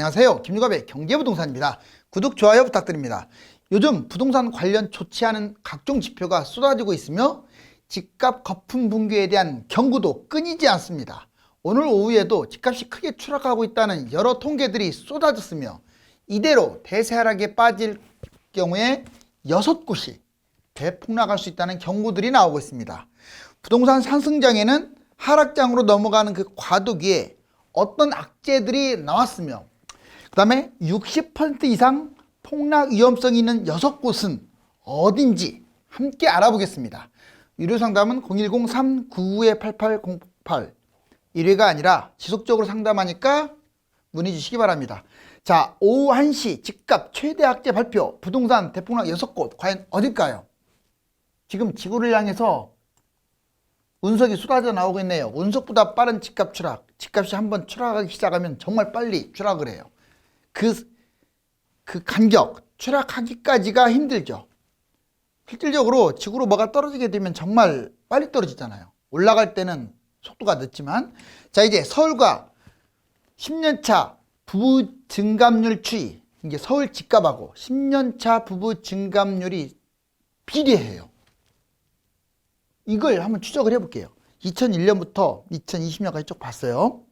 안녕하세요. 김유갑의 경제부동산입니다. 구독, 좋아요 부탁드립니다. 요즘 부동산 관련 좋지 않은 각종 지표가 쏟아지고 있으며 집값 거품 붕괴에 대한 경고도 끊이지 않습니다. 오늘 오후에도 집값이 크게 추락하고 있다는 여러 통계들이 쏟아졌으며 이대로 대세하락에 빠질 경우에 6곳이 대폭락할 수 있다는 경고들이 나오고 있습니다. 부동산 상승장에는 하락장으로 넘어가는 그 과도기에 어떤 악재들이 나왔으며 그 다음에 60% 이상 폭락 위험성이 있는 6곳은 어딘지 함께 알아보겠습니다. 유료상담은 010-392-8808 1회가 아니라 지속적으로 상담하니까 문의 주시기 바랍니다. 자, 오후 1시 집값 최대 악재 발표, 부동산 대폭락 6곳 과연 어딜까요? 지금 지구를 향해서 운석이 쏟아져 나오고 있네요. 운석보다 빠른 집값 추락. 집값이 한번 추락하기 시작하면 정말 빨리 추락을 해요. 그 간격, 추락하기까지가 힘들죠. 실질적으로 지구로 뭐가 떨어지게 되면 정말 빨리 떨어지잖아요. 올라갈 때는 속도가 늦지만. 자, 이제 서울과 10년차 부부 증감률 추이. 이게 서울 집값하고 10년차 부부 증감률이 비례해요. 이걸 한번 추적을 해볼게요. 2001년부터 2020년까지 쭉 봤어요.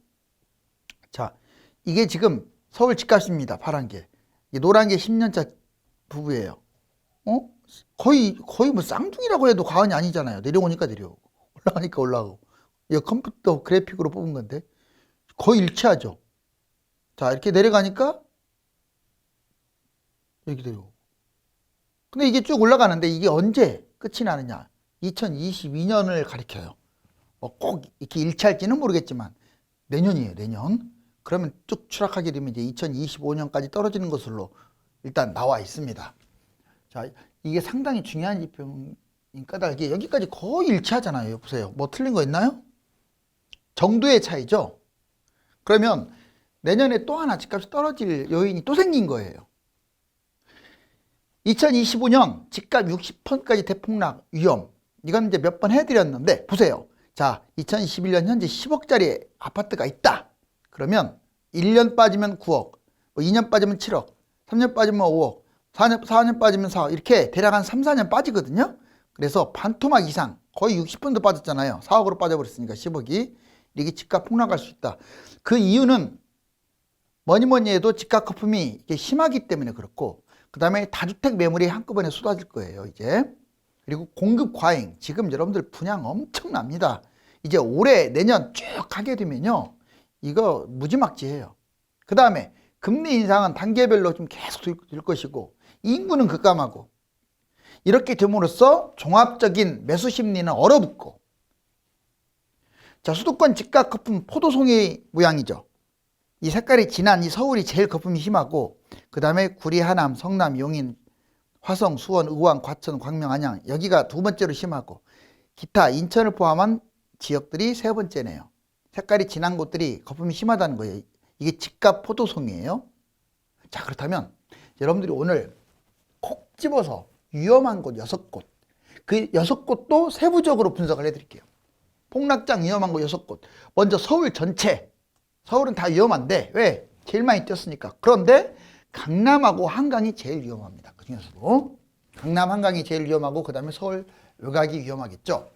자, 이게 지금 서울 집값입니다. 파란 게. 노란 게 10년차 부부예요. 거의 뭐 쌍둥이라고 해도 과언이 아니잖아요. 내려오니까 내려오고 올라가니까 올라가고. 이거 컴퓨터 그래픽으로 뽑은 건데 거의 일치하죠. 자, 이렇게 내려가니까 이렇게 내려오고. 근데 이게 쭉 올라가는데 이게 언제 끝이 나느냐? 2022년을 가리켜요. 꼭 이렇게 일치할지는 모르겠지만 내년이에요. 내년. 그러면 쭉 추락하게 되면 이제 2025년까지 떨어지는 것으로 일단 나와 있습니다. 자, 이게 상당히 중요한 지표인 까닭이 여기까지 거의 일치하잖아요. 보세요. 뭐 틀린 거 있나요? 정도의 차이죠. 그러면 내년에 또 하나 집값이 떨어질 요인이 또 생긴 거예요. 2025년 집값 60%까지 대폭락 위험. 이건 이제 몇 번 해드렸는데 보세요. 자, 2021년 현재 10억짜리 아파트가 있다. 그러면 1년 빠지면 9억, 뭐 2년 빠지면 7억, 3년 빠지면 5억, 4년 빠지면 4억 이렇게 대략 한 3, 4년 빠지거든요. 그래서 반토막 이상 거의 60% 빠졌잖아요. 4억으로 빠져버렸으니까 10억이. 이게 집값 폭락할 수 있다. 그 이유는 뭐니 해도 집값 거품이 이게 심하기 때문에 그렇고 그 다음에 다주택 매물이 한꺼번에 쏟아질 거예요. 이제. 그리고 공급 과잉. 지금 여러분들 분양 엄청납니다. 이제 올해 내년 쭉 하게 되면요. 이거 무지막지해요. 그 다음에 금리 인상은 단계별로 좀 계속 될 것이고 인구는 급감하고 이렇게 됨으로써 종합적인 매수 심리는 얼어붙고 자, 수도권 집값 거품 포도송이 모양이죠. 이 색깔이 진한 이 서울이 제일 거품이 심하고 그 다음에 구리, 하남, 성남, 용인, 화성, 수원, 의왕, 과천, 광명, 안양 여기가 두 번째로 심하고 기타 인천을 포함한 지역들이 세 번째네요. 색깔이 진한 곳들이 거품이 심하다는 거예요. 이게 집값 포도송이에요. 자, 그렇다면 여러분들이 오늘 콕 집어서 위험한 곳 6곳 그 6곳도 세부적으로 분석을 해드릴게요. 폭락장 위험한 곳 6곳. 먼저 서울 전체. 서울은 다 위험한데 왜? 제일 많이 뛰었으니까. 그런데 강남하고 한강이 제일 위험합니다. 그 중에서도 강남 한강이 제일 위험하고 그 다음에 서울 외곽이 위험하겠죠.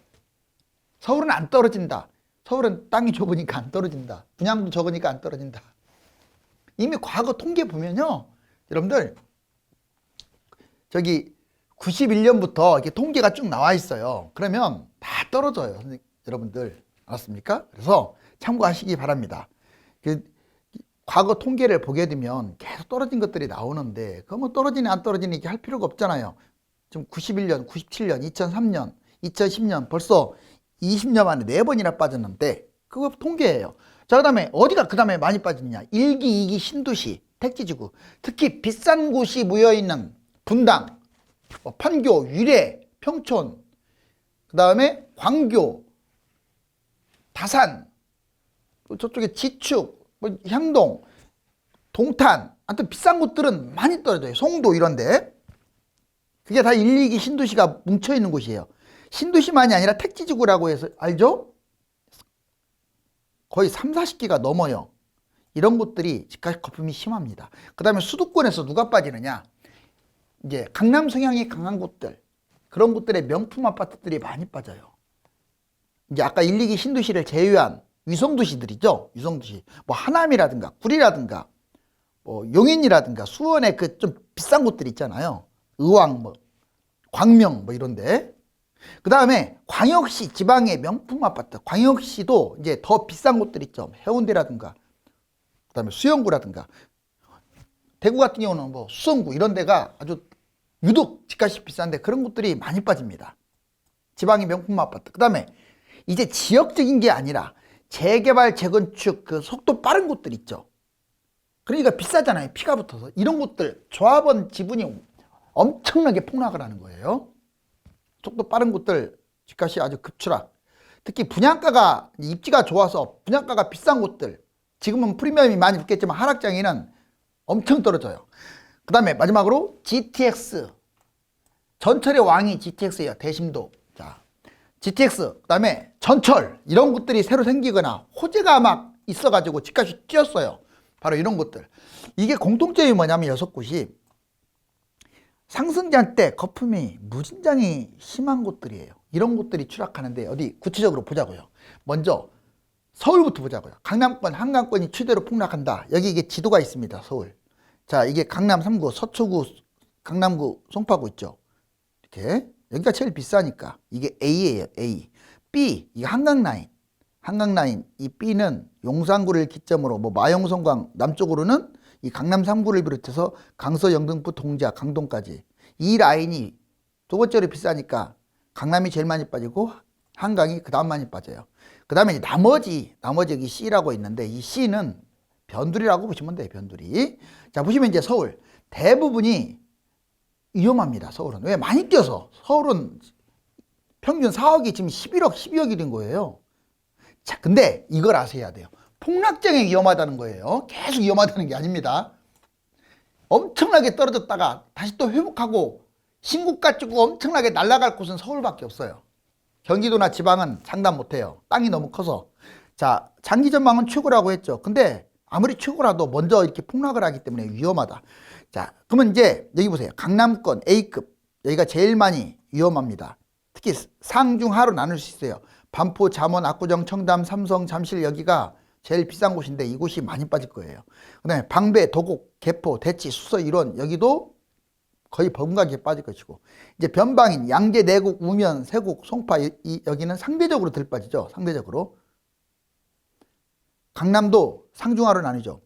서울은 안 떨어진다. 서울은 땅이 좁으니까 안 떨어진다. 분양도 적으니까 안 떨어진다. 이미 과거 통계 보면요. 여러분들 저기 91년부터 이렇게 통계가 쭉 나와 있어요. 그러면 다 떨어져요. 여러분들 알았습니까? 그래서 참고하시기 바랍니다. 과거 통계를 보게 되면 계속 떨어진 것들이 나오는데 그거 뭐 떨어지니 안 떨어지니 이렇게 할 필요가 없잖아요. 지금 91년, 97년, 2003년, 2010년 벌써 20년 만에 4번이나 빠졌는데 그거 통계예요. 자, 그 다음에 어디가 그 다음에 많이 빠지느냐. 1기, 2기 신도시, 택지지구. 특히 비싼 곳이 모여있는 분당, 판교, 유래, 평촌, 그 다음에 광교, 다산, 저쪽에 지축, 향동, 동탄, 하여튼 비싼 곳들은 많이 떨어져요. 송도 이런데. 그게 다 1, 2기 신도시가 뭉쳐있는 곳이에요. 신도시만이 아니라 택지지구라고 해서 알죠? 거의 3, 40기가 넘어요. 이런 곳들이 집값 거품이 심합니다. 그 다음에 수도권에서 누가 빠지느냐? 이제 강남 성향이 강한 곳들, 그런 곳들의 명품 아파트들이 많이 빠져요. 이제 아까 1, 2기 신도시를 제외한 위성도시들이죠. 위성도시. 뭐 하남이라든가 구리라든가 뭐 용인이라든가 수원의 그 좀 비싼 곳들 있잖아요. 의왕, 뭐 광명 뭐 이런데. 그 다음에 광역시 지방의 명품 아파트, 광역시도 이제 더 비싼 곳들 있죠. 해운대라든가 그 다음에 수영구라든가 대구 같은 경우는 뭐 수성구 이런 데가 아주 유독 집값이 비싼데 그런 곳들이 많이 빠집니다. 지방의 명품 아파트. 그 다음에 이제 지역적인 게 아니라 재개발, 재건축 그 속도 빠른 곳들 있죠. 그러니까 비싸잖아요. 피가 붙어서. 이런 곳들 조합원 지분이 엄청나게 폭락을 하는 거예요. 속도 빠른 곳들 집값이 아주 급추락. 특히 분양가가 입지가 좋아서 분양가가 비싼 곳들, 지금은 프리미엄이 많이 붙겠지만 하락장에는 엄청 떨어져요. 그 다음에 마지막으로 GTX. 전철의 왕이 GTX예요. 대심도. 자, GTX, 그 다음에 전철 이런 곳들이 새로 생기거나 호재가 막 있어가지고 집값이 뛰었어요. 바로 이런 곳들. 이게 공통점이 뭐냐면 6곳이 상승장 때 거품이 무진장이 심한 곳들이에요. 이런 곳들이 추락하는데 어디 구체적으로 보자고요. 먼저 서울부터 보자고요. 강남권, 한강권이 최대로 폭락한다. 여기 이게 지도가 있습니다. 서울. 자, 이게 강남 3구, 서초구, 강남구, 송파구 있죠. 이렇게. 여기가 제일 비싸니까. 이게 A예요. A. B, 이게 한강라인. 한강라인. 이 B는 용산구를 기점으로 뭐 마용성광 남쪽으로는 이 강남 3구를 비롯해서 강서, 영등포, 동자, 강동까지. 이 라인이 두 번째로 비싸니까 강남이 제일 많이 빠지고 한강이 그 다음 많이 빠져요. 그 다음에 나머지 여기 C라고 있는데 이 C는 변두리라고 보시면 돼요. 변두리. 자, 보시면 이제 서울 대부분이 위험합니다. 서울은. 왜? 많이 뛰어서. 서울은 평균 4억이 지금 11억, 12억이 된 거예요. 자, 근데 이걸 아셔야 돼요. 폭락장에 위험하다는 거예요. 계속 위험하다는 게 아닙니다. 엄청나게 떨어졌다가 다시 또 회복하고 신고가 찍고 엄청나게 날아갈 곳은 서울밖에 없어요. 경기도나 지방은 장담 못해요. 땅이 너무 커서. 자, 장기 전망은 최고라고 했죠. 근데 아무리 최고라도 먼저 이렇게 폭락을 하기 때문에 위험하다. 자, 그러면 이제 여기 보세요. 강남권 A급 여기가 제일 많이 위험합니다. 특히 상중하로 나눌 수 있어요. 반포, 잠원, 압구정, 청담, 삼성, 잠실 여기가 제일 비싼 곳인데 이곳이 많이 빠질 거예요. 그 다음에 방배, 도곡, 개포, 대치, 수서, 일원 여기도 거의 버금가게 빠질 것이고 이제 변방인, 양재, 내곡, 우면, 세곡, 송파 여기는 상대적으로 덜 빠지죠. 상대적으로. 강남도 상중하로 나뉘죠.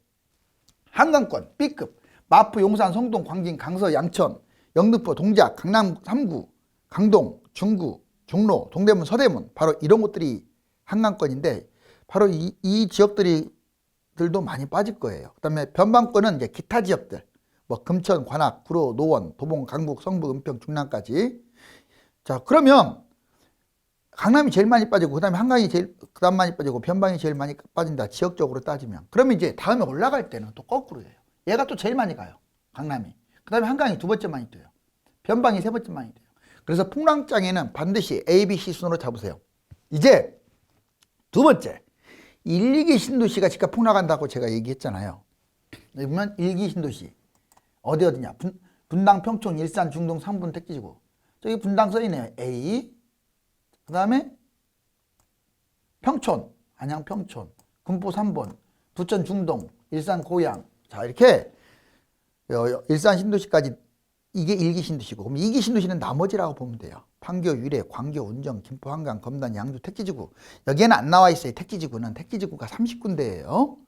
한강권 B급 마포, 용산, 성동, 광진, 강서, 양천, 영등포, 동작, 강남 3구, 강동, 중구, 종로, 동대문, 서대문 바로 이런 곳들이 한강권인데 바로 이 지역들도 많이 빠질 거예요. 그 다음에 변방권은 이제 기타 지역들 뭐 금천, 관악, 구로, 노원, 도봉, 강북, 성북, 은평, 중랑까지. 자, 그러면 강남이 제일 많이 빠지고 그 다음에 한강이 제일 그 다음 많이 빠지고 변방이 제일 많이 빠진다. 지역적으로 따지면. 그러면 이제 다음에 올라갈 때는 또 거꾸로예요. 얘가 또 제일 많이 가요. 강남이. 그 다음에 한강이 두 번째 많이 뛰어요. 변방이 세 번째 많이 뛰어요. 그래서 폭락장에는 반드시 A, B, C 순으로 잡으세요. 이제 두 번째 1, 2기 신도시가 집값 폭락한다고 제가 얘기했잖아요. 여기 보면 1기 신도시 어디냐 분당, 평촌, 일산, 중동, 상분, 택지지구. 저기 분당 써있네요. A. 그 다음에 평촌, 안양 평촌, 군포 3번, 부천 중동, 일산 고양. 자, 이렇게 일산 신도시까지 이게 1기 신도시고 그럼 2기 신도시는 나머지라고 보면 돼요. 판교, 유래, 광교, 운정, 김포, 한강, 검단, 양주, 택지지구. 여기에는 안 나와 있어요. 택지지구는. 택지지구가 30군데예요.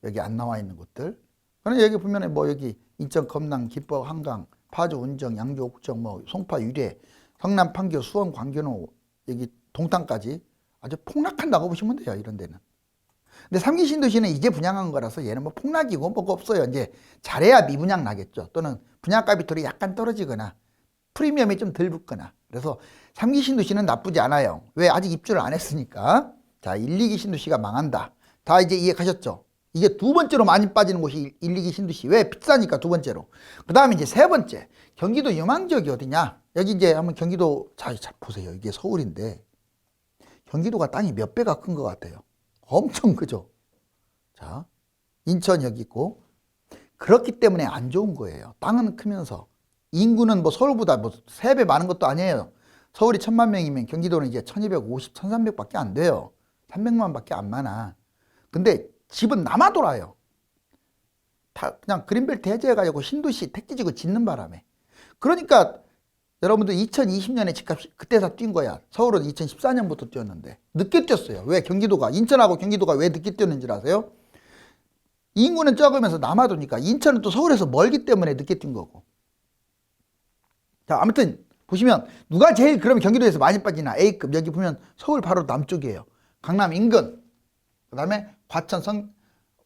여기 안 나와 있는 곳들. 그럼 여기 보면 뭐 여기 인천, 검남, 김포, 한강, 파주, 운정, 양주, 옥정, 뭐 송파, 유래, 성남, 판교, 수원, 광교는 여기 동탄까지 아주 폭락한다고 보시면 돼요. 이런 데는. 근데 3기 신도시는 이제 분양한 거라서 얘는 뭐 폭락이고 뭐가 없어요. 이제 잘해야 미분양 나겠죠. 또는 분양가 비율이 약간 떨어지거나 프리미엄이 좀 덜 붙거나. 그래서 3기 신도시는 나쁘지 않아요. 왜? 아직 입주를 안 했으니까. 자, 1, 2기 신도시가 망한다. 다 이제 이해가셨죠? 이게 두 번째로 많이 빠지는 곳이 1, 2기 신도시. 왜? 비싸니까 두 번째로. 그 다음에 이제 세 번째. 경기도 유망지역이 어디냐? 여기 이제 한번 경기도 자 보세요. 이게 서울인데 경기도가 땅이 몇 배가 큰 것 같아요. 엄청 크죠? 자, 인천 여기 있고. 그렇기 때문에 안 좋은 거예요. 땅은 크면서. 인구는 뭐 서울보다 뭐 3배 많은 것도 아니에요. 서울이 1000만 명이면 경기도는 이제 1250, 1300밖에 안 돼요. 300만밖에 안 많아. 근데 집은 남아 돌아요. 다 그냥 그린벨트 해제해가지고 신도시 택지지구 짓는 바람에. 그러니까 여러분들 2020년에 집값이 그때 다 뛴 거야. 서울은 2014년부터 뛰었는데 늦게 뛰었어요. 왜? 경기도가, 인천하고 경기도가 왜 늦게 뛰었는지 아세요? 인구는 적으면서 남아도니까. 인천은 또 서울에서 멀기 때문에 늦게 뛴 거고. 자, 아무튼 보시면 누가 제일 그러면 경기도에서 많이 빠지나? A급. 여기 보면 서울 바로 남쪽이에요. 강남 인근, 그 다음에 과천,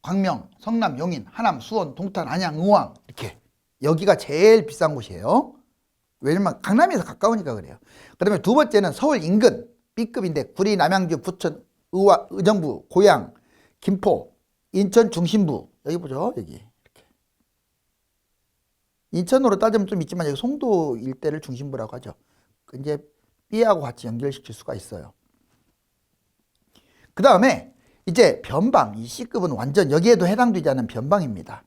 광명, 성남, 용인, 하남, 수원, 동탄, 안양, 의왕, 이렇게 여기가 제일 비싼 곳이에요. 왜냐면 강남에서 가까우니까 그래요. 그 다음에 두 번째는 서울 인근 B급인데 구리, 남양주, 부천, 의정부, 고양, 김포, 인천 중심부. 여기 보죠. 여기 이렇게. 인천으로 따지면 좀 있지만 여기 송도 일대를 중심부라고 하죠. 이제 B하고 같이 연결시킬 수가 있어요. 그 다음에 이제 변방, 이 C급은 완전 여기에도 해당되지 않는 변방입니다.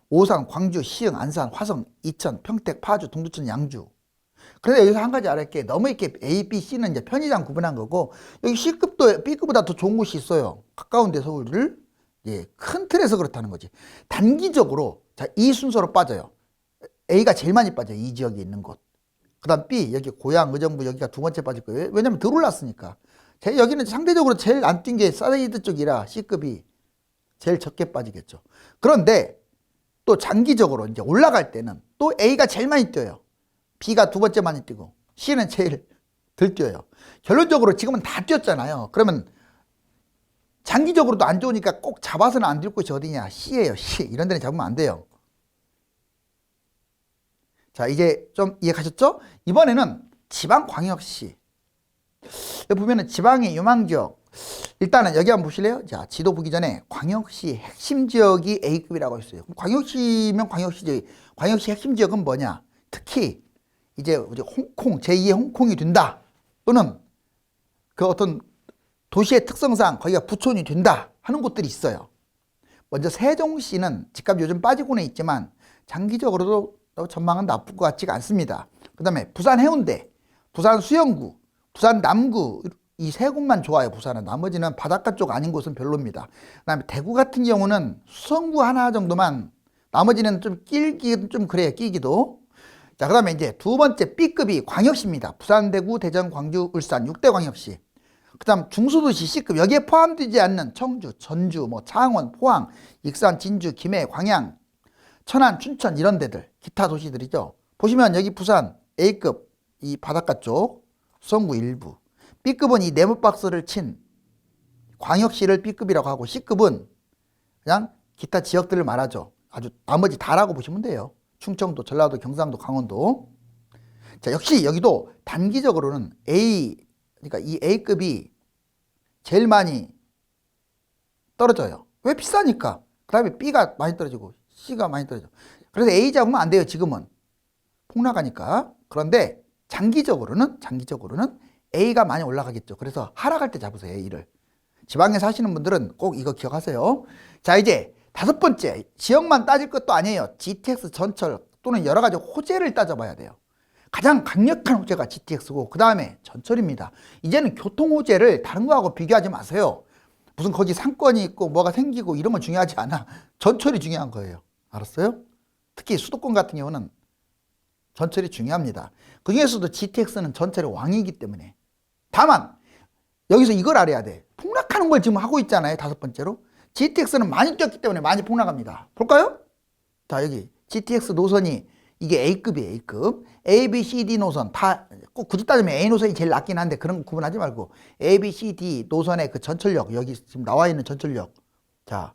오산, 광주, 시흥, 안산, 화성, 이천, 평택, 파주, 동두천, 양주. 그런데 여기서 한 가지 알게, 너무 이렇게 A, B, C는 이제 편의상 구분한 거고, 여기 C급도 B급보다 더 좋은 곳이 있어요. 가까운데 서울을. 예, 큰 틀에서 그렇다는 거지. 단기적으로, 자, 이 순서로 빠져요. A가 제일 많이 빠져요. 이 지역에 있는 곳. 그 다음 B, 여기 고양, 의정부 여기가 두 번째 빠질 거예요. 왜냐면 덜 올랐으니까. 여기는 상대적으로 제일 안 뛴 게 사이드 쪽이라 C급이 제일 적게 빠지겠죠. 그런데 또 장기적으로 이제 올라갈 때는 또 A가 제일 많이 뛰어요. B가 두 번째 많이 뛰고 C는 제일 덜 뛰어요. 결론적으로 지금은 다 뛰었잖아요. 그러면 장기적으로도 안 좋으니까 꼭 잡아서는 안 될 곳이 어디냐? C예요. C. 이런 데는 잡으면 안 돼요. 자, 이제 좀 이해가셨죠? 이번에는 지방광역시. 여기 보면은 지방의 유망지역. 일단은 여기 한번 보실래요? 자, 지도 보기 전에 광역시 핵심 지역이 A급이라고 했어요. 광역시면 광역시지. 광역시 핵심 지역은 뭐냐? 특히 이제 홍콩, 제2의 홍콩이 된다. 또는 그 어떤 도시의 특성상 거기가 부촌이 된다 하는 곳들이 있어요. 먼저 세종시는 집값 요즘 빠지고는 있지만 장기적으로도 전망은 나쁠 것 같지가 않습니다. 그 다음에 부산 해운대, 부산 수영구, 부산 남구, 이 세 곳만 좋아요. 부산은. 나머지는 바닷가 쪽 아닌 곳은 별로입니다. 그 다음에 대구 같은 경우는 수성구 하나 정도만, 나머지는 좀 끼기도 좀 그래요. 끼기도. 자, 그 다음에 이제 두 번째 B급이 광역시입니다. 부산, 대구, 대전, 광주, 울산 6대 광역시. 그 다음 중소도시 C급, 여기에 포함되지 않는 청주, 전주, 뭐 창원, 포항, 익산, 진주, 김해, 광양, 천안, 춘천 이런 데들, 기타 도시들이죠. 보시면 여기 부산 A급, 이 바닷가 쪽 수성구 일부. B급은 이 네모박스를 친 광역시를 B급이라고 하고, C급은 그냥 기타 지역들을 말하죠. 아주 나머지 다라고 보시면 돼요. 충청도, 전라도, 경상도, 강원도. 자, 역시 여기도 단기적으로는 A, 그러니까 이 A급이 제일 많이 떨어져요. 왜? 비싸니까. 그 다음에 B가 많이 떨어지고 C가 많이 떨어져. 그래서 A 잡으면 안 돼요. 지금은 폭락하니까. 그런데 장기적으로는 A가 많이 올라가겠죠. 그래서 하락할 때 잡으세요. A를. 지방에 사시는 분들은 꼭 이거 기억하세요. 자, 이제 다섯 번째, 지역만 따질 것도 아니에요. GTX 전철 또는 여러 가지 호재를 따져봐야 돼요. 가장 강력한 호재가 GTX고 그 다음에 전철입니다. 이제는 교통 호재를 다른 거하고 비교하지 마세요. 무슨 거기 상권이 있고 뭐가 생기고 이런 건 중요하지 않아. 전철이 중요한 거예요. 알았어요? 특히 수도권 같은 경우는 전철이 중요합니다. 그 중에서도 GTX는 전철의 왕이기 때문에. 다만 여기서 이걸 알아야 돼. 폭락하는 걸 지금 하고 있잖아요. 다섯 번째로. GTX는 많이 뛰었기 때문에 많이 폭락합니다. 볼까요? 자, 여기 GTX 노선이 이게 A급이에요. A급. A, B, C, D 노선 다 꼭 굳이 따지면 A 노선이 제일 낫긴 한데 그런 거 구분하지 말고 A, B, C, D 노선의 그 전철역, 여기 지금 나와 있는 전철역. 자,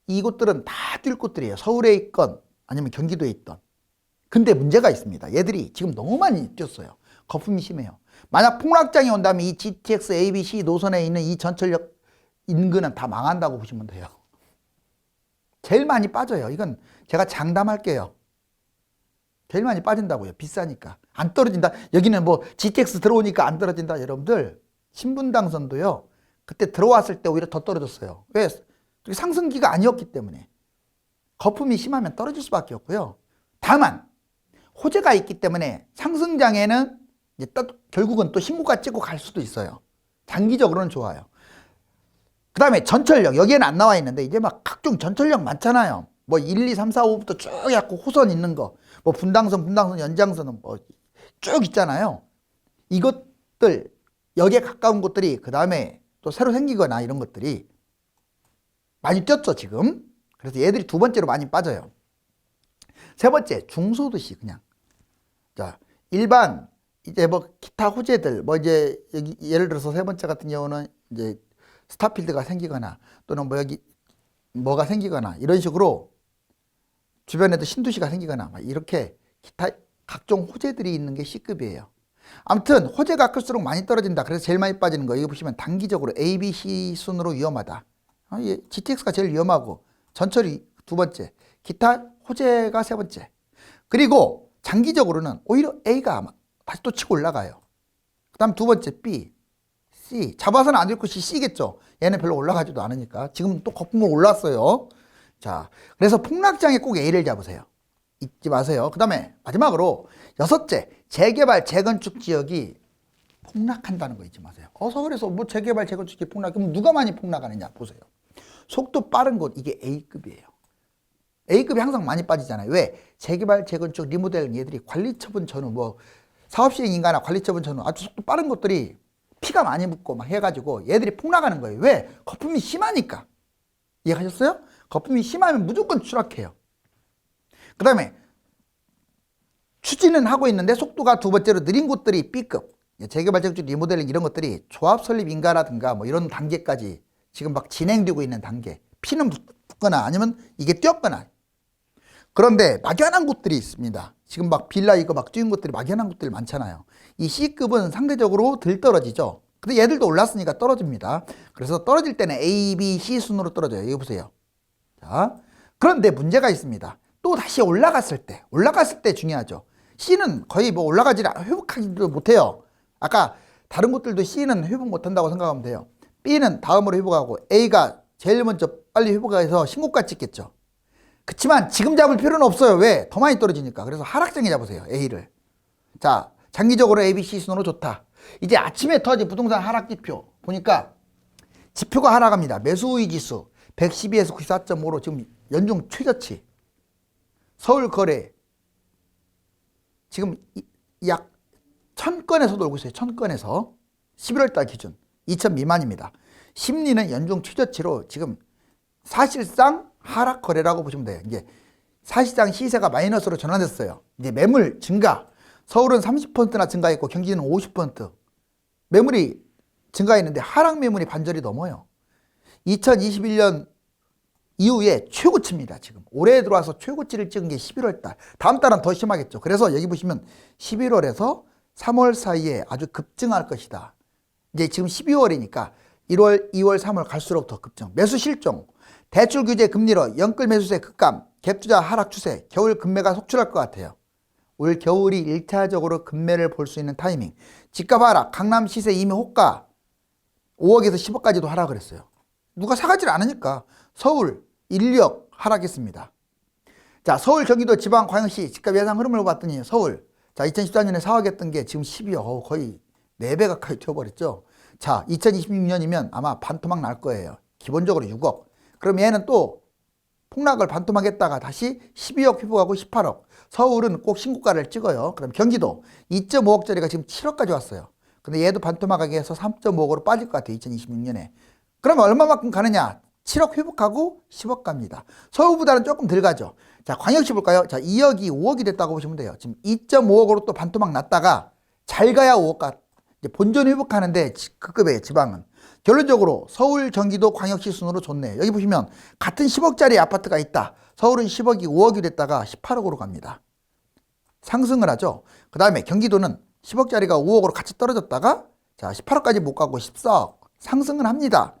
이곳들은 다 뛸 곳들이에요. 서울에 있건 아니면 경기도에 있던. 근데 문제가 있습니다. 얘들이 지금 너무 많이 뛰었어요. 거품이 심해요. 만약 폭락장이 온다면 이 GTX A, B, C 노선에 있는 이 전철역 인근은 다 망한다고 보시면 돼요. 제일 많이 빠져요. 이건 제가 장담할게요. 제일 많이 빠진다고요. 비싸니까. 안 떨어진다. 여기는 뭐 GTX 들어오니까 안 떨어진다. 여러분들 신분당선도요. 그때 들어왔을 때 오히려 더 떨어졌어요. 왜? 상승기가 아니었기 때문에 거품이 심하면 떨어질 수밖에 없고요. 다만 호재가 있기 때문에 상승장에는 이제 결국은 또 신고가 찍고 갈 수도 있어요. 장기적으로는 좋아요. 그 다음에 전철력, 여기에는 안 나와 있는데 이제 막 각종 전철력 많잖아요. 뭐 1, 2, 3, 4, 5부터 쭉 해갖고 호선 있는 거, 뭐 분당선, 연장선은 뭐 쭉 있잖아요. 이것들, 여기에 가까운 곳들이 그 다음에 또 새로 생기거나 이런 것들이 많이 뛰었죠, 지금. 그래서 얘들이 두 번째로 많이 빠져요. 세 번째, 중소도시 그냥. 자, 일반 이제 뭐 기타 호재들, 뭐 이제 여기 예를 들어서 세 번째 같은 경우는 이제 스타필드가 생기거나 또는 뭐 여기 뭐가 생기거나 이런 식으로 주변에도 신도시가 생기거나 막 이렇게 기타 각종 호재들이 있는 게 C급이에요. 아무튼 호재가 클수록 많이 떨어진다. 그래서 제일 많이 빠지는 거 이거 보시면 단기적으로 A, B, C 순으로 위험하다. GTX가 제일 위험하고 전철이 두 번째, 기타 호재가 세 번째. 그리고 장기적으로는 오히려 A가 아마 다시 또 치고 올라가요. 그 다음 두 번째 B, C. 잡아서는 안 될 것이 C겠죠. 얘는 별로 올라가지도 않으니까. 지금 또 거품으로 올랐어요. 자, 그래서 폭락장에 꼭 A를 잡으세요. 잊지 마세요. 그 다음에 마지막으로 여섯째, 재개발, 재건축 지역이 폭락한다는 거 잊지 마세요. 서울에서 뭐 재개발, 재건축이 폭락, 그럼 누가 많이 폭락하느냐 보세요. 속도 빠른 곳, 이게 A급이에요. A급이 항상 많이 빠지잖아요. 왜? 재개발, 재건축, 리모델링 얘들이 관리처분 전후, 뭐 사업시행 인가나 관리처분 전후 아주 속도 빠른 것들이 피가 많이 묻고 막 해가지고 얘들이 폭락하는 거예요. 왜? 거품이 심하니까. 이해하셨어요? 거품이 심하면 무조건 추락해요. 그 다음에 추진은 하고 있는데 속도가 두 번째로 느린 곳들이 B급. 재개발, 재건축, 리모델링 이런 것들이 조합 설립 인가라든가 뭐 이런 단계까지 지금 막 진행되고 있는 단계. 피는 붙거나 아니면 이게 뛰었거나. 그런데 막연한 곳들이 있습니다. 지금 막 빌라 이거 막 뛰는 곳들이 막연한 곳들이 많잖아요. 이 C급은 상대적으로 덜 떨어지죠. 근데 얘들도 올랐으니까 떨어집니다. 그래서 떨어질 때는 A, B, C 순으로 떨어져요. 여기 보세요. 자, 그런데 문제가 있습니다. 또 다시 올라갔을 때 중요하죠. C는 거의 뭐 회복하지도 못해요. 아까 다른 곳들도 C는 회복 못한다고 생각하면 돼요. B는 다음으로 회복하고 A가 제일 먼저 빨리 회복해서 신고가 찍겠죠. 그렇지만 지금 잡을 필요는 없어요. 왜? 더 많이 떨어지니까. 그래서 하락장에 잡으세요. A를. 자, 장기적으로 A, B, C 순으로 좋다. 이제 아침에 터진 부동산 하락 지표 보니까 지표가 하락합니다. 매수 우위 지수 112에서 94.5로 지금 연중 최저치. 서울 거래 지금 약 1000건에서 돌고 있어요. 1000건에서 11월달 기준 2000 미만입니다. 심리는 연중 최저치로 지금 사실상 하락 거래라고 보시면 돼요. 이제 사실상 시세가 마이너스로 전환됐어요. 이제 매물 증가. 서울은 30%나 증가했고 경기는 50%. 매물이 증가했는데 하락 매물이 반절이 넘어요. 2021년 이후에 최고치입니다. 지금 올해 들어와서 최고치를 찍은 게 11월 달. 다음 달은 더 심하겠죠. 그래서 여기 보시면 11월에서 3월 사이에 아주 급증할 것이다. 이제 지금 12월이니까 1월, 2월, 3월 갈수록 더 급증. 매수 실종, 대출 규제 금리로 연끌 매수세 급감, 갭투자 하락 추세, 겨울 급매가 속출할 것 같아요. 올 겨울이 1차적으로 급매를 볼 수 있는 타이밍. 집값 하락, 강남 시세 이미 호가 5억에서 10억까지도 하락을 했어요. 누가 사가지를 않으니까. 서울 1, 2억 하락했습니다. 자, 서울, 경기도, 지방, 광역시 집값 예상 흐름을 봤더니 서울, 자, 2014년에 4억 했던 게 지금 12억, 거의 4배 가까이 튀어버렸죠. 자, 2026년이면 아마 반토막 날 거예요. 기본적으로 6억. 그럼 얘는 또 폭락을 반토막했다가 다시 12억 회복하고 18억. 서울은 꼭 신고가를 찍어요. 그럼 경기도 2.5억짜리가 지금 7억까지 왔어요. 근데 얘도 반토막하게 해서 3.5억으로 빠질 것 같아요. 2026년에. 그러면 얼마만큼 가느냐? 7억 회복하고 10억 갑니다. 서울보다는 조금 덜 가죠. 자, 광역시 볼까요? 자, 2억이 5억이 됐다고 보시면 돼요. 지금 2.5억으로 또 반토막 났다가 잘 가야 5억 가. 이제 본전 회복하는데 그 급이에요. 지방은. 결론적으로 서울, 경기도, 광역시 순으로 좋네요. 여기 보시면 같은 10억짜리 아파트가 있다. 서울은 10억이 5억이 됐다가 18억으로 갑니다. 상승을 하죠. 그 다음에 경기도는 10억짜리가 5억으로 같이 떨어졌다가 자 18억까지 못 가고 14억 상승을 합니다.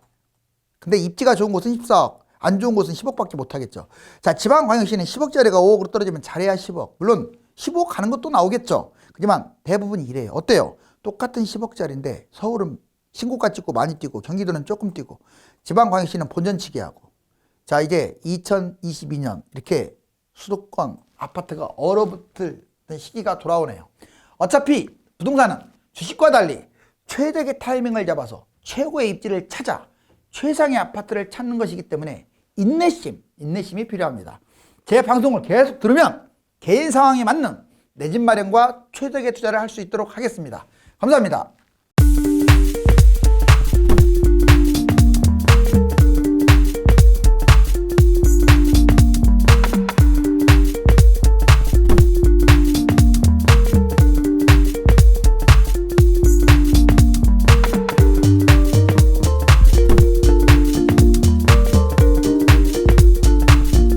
근데 입지가 좋은 곳은 14억, 안 좋은 곳은 10억밖에 못 하겠죠. 자, 지방광역시는 10억짜리가 5억으로 떨어지면 잘해야 10억. 물론 15억 가는 것도 나오겠죠. 하지만 대부분 이래요. 어때요? 똑같은 10억짜리인데 서울은 신고가 찍고 많이 뛰고 경기도는 조금 뛰고 지방광역시는 본전치기 하고 자, 이제 2022년 이렇게 수도권 아파트가 얼어붙을 시기가 돌아오네요. 어차피 부동산은 주식과 달리 최적의 타이밍을 잡아서 최고의 입지를 찾아 최상의 아파트를 찾는 것이기 때문에 인내심이 필요합니다. 제 방송을 계속 들으면 개인 상황에 맞는 내 집 마련과 최적의 투자를 할 수 있도록 하겠습니다. 감사합니다.